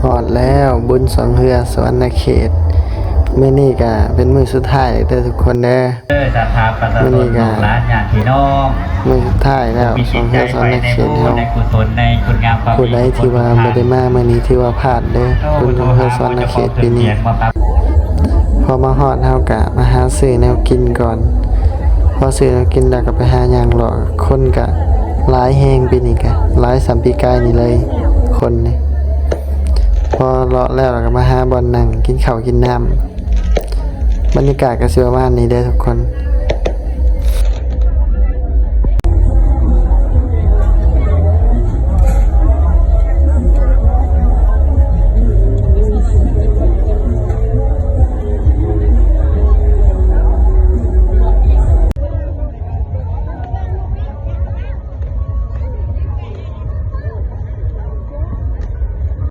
ฮอดแล้วบุญสองเฮือสวรรณเขตมื้อนี้ก็เป็นมื้อสุดท้ายเด้อทุกคนเด้อศรัทธาประชาชนลูกหลานญาติพี่น้อง มื้อสุดท้ายแล้วสองเฮือสวรรณเขตเฮา ในกุศลในคุณงามความดี ผู้ใดที่ว่าบ่ได้มามื้อนี้ถือว่าพลาดเด้อบุญสองเฮือสวรรณเขตปีนี้พอมาฮอดเฮาก็มาหาซื้อแนวกินก่อนพอซื้อแนวกินแล้วก็ไปหาย่างเลาะคนก็หลายแฮงปีนี้ก็หลายสามปีกายนี่เลยคนนี่พอเลาะแล้วก็มาหาบ่อนนั่งกินข้าวกินน้ำบรรยากาศก็สิประมาณนี้เด้อทุกคน